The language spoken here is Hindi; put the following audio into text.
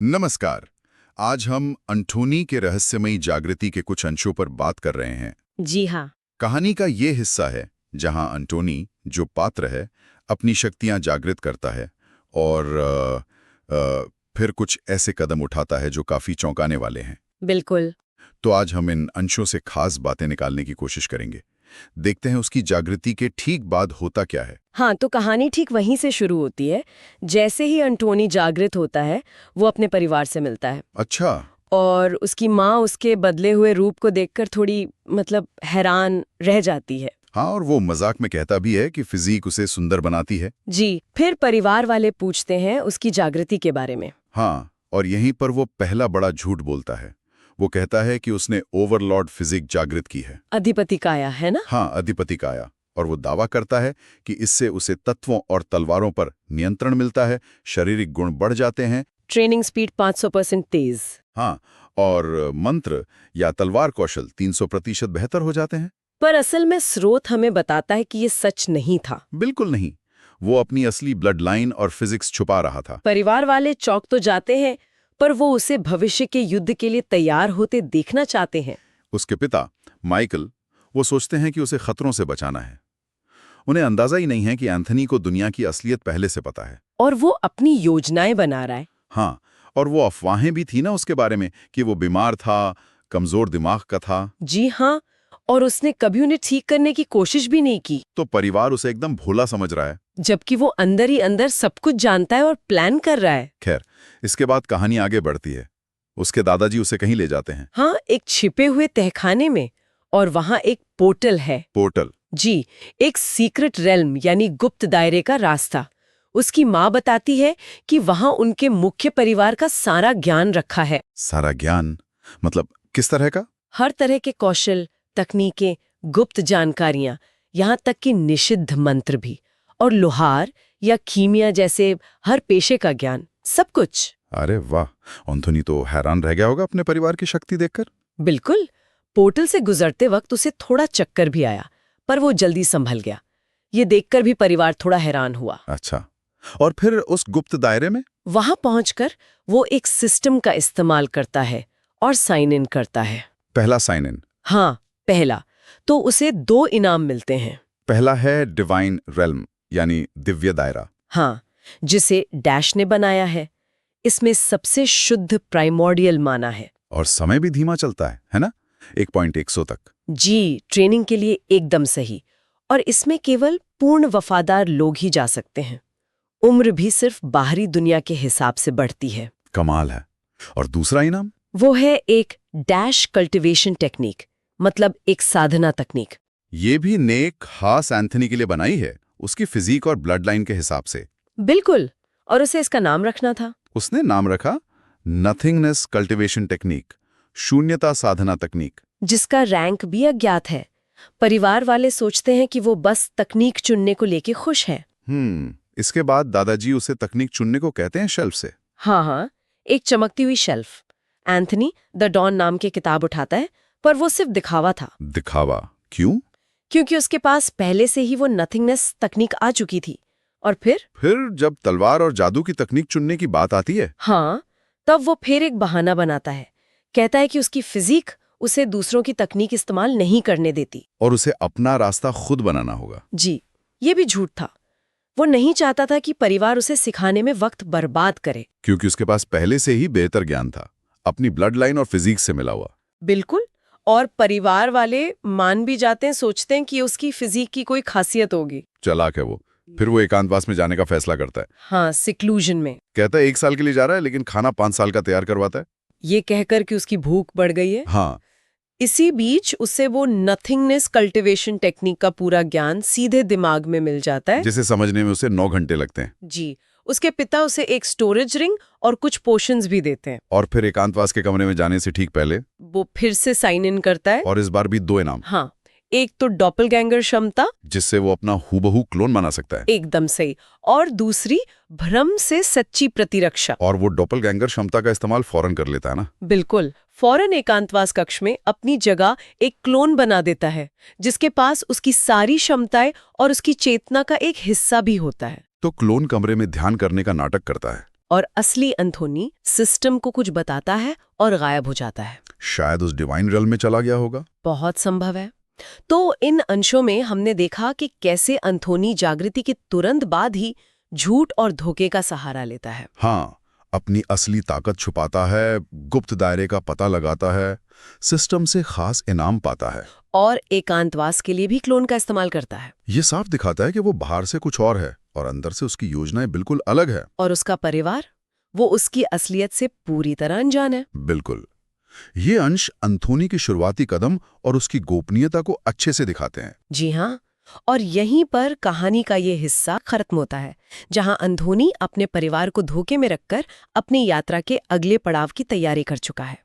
नमस्कार। आज हम अंटोनी के रहस्यमयी जागृति के कुछ अंशों पर बात कर रहे हैं। जी हाँ। कहानी का ये हिस्सा है जहां अंटोनी, जो पात्र है, अपनी शक्तियां जागृत करता है और फिर कुछ ऐसे कदम उठाता है जो काफी चौंकाने वाले हैं। बिल्कुल। तो आज हम इन अंशों से खास बातें निकालने की कोशिश करेंगे। देखते हैं उसकी जागृति के ठीक बाद होता क्या है। हाँ, तो कहानी ठीक वहीं से शुरू होती है। जैसे ही अंटोनी जागृत होता है, वो अपने परिवार से मिलता है अच्छा। और उसकी माँ उसके बदले हुए रूप को देखकर थोड़ी हैरान रह जाती है। हाँ, और वो मजाक में कहता भी है कि फिजीक उसे सुंदर बनाती है। जी, फिर परिवार वाले पूछते हैं उसकी जागृति के बारे में। हाँ, और यहीं पर वो पहला बड़ा झूठ बोलता है। वो कहता है कि उसने ओवरलॉर्ड फिजिक जागृत की है। अधिपति काया, है ना? हाँ, अधिपति काया। और वो दावा करता है कि इससे उसे तत्वों और तलवारों पर नियंत्रण मिलता है, शारीरिक गुण बढ़ जाते हैं। ट्रेनिंग स्पीड 500% तेज। हाँ, और मंत्र या तलवार कौशल 300% बेहतर हो जाते हैं। पर असल में स्रोत हमें बताता है कि ये सच नहीं था। बिल्कुल नहीं। वो अपनी असली ब्लड लाइन और फिजिक्स छुपा रहा था। परिवार वाले चौंक तो जाते हैं, पर वो उसे भविष्य के युद्ध के लिए तैयार होते देखना चाहते हैं। उसके पिता माइकल, वो सोचते हैं कि उसे खतरों से बचाना है। उन्हें अंदाजा ही नहीं है कि एंथनी को दुनिया की असलियत पहले से पता है। और वो अपनी योजनाएं बना रहा है। हाँ, और वो अफवाहें भी थी ना उसके बारे में कि वो बीमार था, कमजोर दिमाग का था। जी हाँ, और उसने कभी उन्हें ठीक करने की कोशिश भी नहीं की। तो परिवार उसे एकदम भोला समझ रहा है। जबकि वो अंदर ही अंदर सब कुछ जानता है और प्लान कर रहा है। खैर, इसके बाद कहानी आगे बढ़ती है। उसके दादाजी उसे कहीं ले जाते हैं। हाँ, एक छिपे हुए तहखाने में, और वहाँ एक पोर्टल है। पोर्टल? जी, एक सीक्रेट रेल्म यानी गुप्त दायरे का रास्ता। उसकी माँ बताती है कि वहाँ उनके मुख्य परिवार का सारा ज्ञान रखा है। सारा ज्ञान? मतलब किस तरह का? हर तरह के कौशल, तकनीकें, गुप्त जानकारियां, यहाँ तक कि निषिद्ध मंत्र भी, और लोहार या कीमिया जैसे हर पेशे का ज्ञान, सब कुछ। अरे वाह! एंथोनी तो हैरान रह गया होगा अपने परिवार की शक्ति देखकर। बिल्कुल। पोर्टल से गुजरते वक्त उसे थोड़ा चक्कर भी आया, पर वो जल्दी संभल गया। ये देखकर भी परिवार थोड़ा हैरान हुआ। अच्छा, और फिर उस गुप्त दायरे में? वहां पहुंचकर वो एक सिस्टम का इस्तेमाल करता है और साइन इन करता है। पहला साइन इन? हाँ, पहला। तो उसे 2 इनाम मिलते हैं। पहला है डिवाइन रेल्म, यानी दिव्य दायरा। हाँ, जिसे डैश ने बनाया है। इसमें सबसे शुद्ध प्राइमोर्डियल माना है। और समय भी धीमा चलता है ना? 1.100 तक। जी, ट्रेनिंग के लिए एकदम सही। और इसमें केवल पूर्ण वफादार लोग ही जा सकते हैं। उम्र भी सिर्फ बाहरी दुनिया के हिसाब से बढ़ती है। कमाल है। और दूसरा इनाम? वो है एक डैश कल्टीवेशन टेक्निक, मतलब एक साधना तकनीक। ये भी ने खास एंथनी के लिए बनाई है, उसकी फिजिक और ब्लड लाइन के हिसाब से। बिल्कुल, और उसे इसका नाम रखना था। उसने नाम रखा नथिंगनेस कल्टीवेशन टेक्निक, शून्यता साधना तकनीक। जिसका रैंक भी अज्ञात है। परिवार वाले सोचते हैं कि वो बस तकनीक चुनने को लेके खुश है। इसके बाद दादाजी उसे तकनीक चुनने को कहते हैं शेल्फ से। हाँ, एक चमकती हुई शेल्फ। एंथनी द डॉन नाम की किताब उठाता है, पर वो सिर्फ दिखावा था। दिखावा? क्यों? क्योंकि उसके पास पहले से ही वो नथिंगनेस तकनीक आ चुकी थी। और फिर जब तलवार और जादू की तकनीक चुनने की बात आती है, हाँ, तब वो फिर एक बहाना बनाता है। कहता है कि उसकी फिजिक उसे दूसरों की तकनीक इस्तेमाल नहीं करने देती और उसे अपना रास्ता खुद बनाना होगा। जी, ये भी झूठ था। वो नहीं चाहता था कि परिवार उसे सिखाने में वक्त बर्बाद करे। क्योंकि उसके पास पहले से ही बेहतर ज्ञान था, अपनी ब्लड लाइन और फिजिक्स से मिला हुआ। बिल्कुल। और परिवार वाले मान भी जाते हैं, सोचते हैं कि उसकी फिजिक की कोई खासियत होगी। चालाक है वो। फिर वो एकांतवास में जाने का फैसला करता है। हाँ, सिक्लूजन में। कहता है 1 साल के लिए जा रहा है, लेकिन खाना 5 साल का तैयार करवाता है। ये कहकर कि उसकी भूख बढ़ गई है। हाँ। इसी बीच उसे वो नथिंगनेस कल्टीवेशन टेक्निक का पूरा ज्ञान सीधे दिमाग में मिल जाता है, जिसे समझने में उसे 9 घंटे लगते हैं। जी। उसके पिता उसे एक स्टोरेज रिंग और कुछ पोशंस भी देते हैं। और फिर एकांतवास के कमरे में जाने से ठीक पहले वो फिर से साइन इन करता है। और इस बार भी 2 इनाम। हाँ, एक तो डॉपलगैंगर क्षमता, जिससे वो अपना हूबहू क्लोन बना सकता है। एकदम सही। और दूसरी भ्रम से सच्ची प्रतिरक्षा। और वो डॉपलगैंगर क्षमता का इस्तेमाल फौरन कर लेता है ना? बिल्कुल, फौरन एकांतवास कक्ष में अपनी जगह एक क्लोन बना देता है, जिसके पास उसकी सारी क्षमताएं और उसकी चेतना का एक हिस्सा भी होता है। तो क्लोन कमरे में ध्यान करने का नाटक करता है। और असली अंथोनी सिस्टम को कुछ बताता है और गायब हो जाता है। शायद उस डिवाइन रियल में चला गया होगा। बहुत संभव है। तो इन अंशों में हमने देखा कि कैसे अंथोनी जागृति के तुरंत बाद ही झूठ और धोखे का सहारा लेता है। हाँ, अपनी असली ताकत छुपाता है, गुप्त दायरे का पता लगाता है, सिस्टम से खास इनाम पाता है और एकांतवास के लिए भी क्लोन का इस्तेमाल करता है। ये साफ दिखाता है कि वो बाहर से कुछ और है और अंदर से उसकी योजनाएं बिल्कुल अलग है। और उसका परिवार, वो उसकी असलियत से पूरी तरह अनजान है। बिल्कुल। ये अंश अंथोनी के शुरुआती कदम और उसकी गोपनीयता को अच्छे से दिखाते हैं। जी हाँ, और यहीं पर कहानी का ये हिस्सा खत्म होता है, जहां अंथोनी अपने परिवार को धोखे में रखकर अपनी यात्रा के अगले पड़ाव की तैयारी कर चुका है।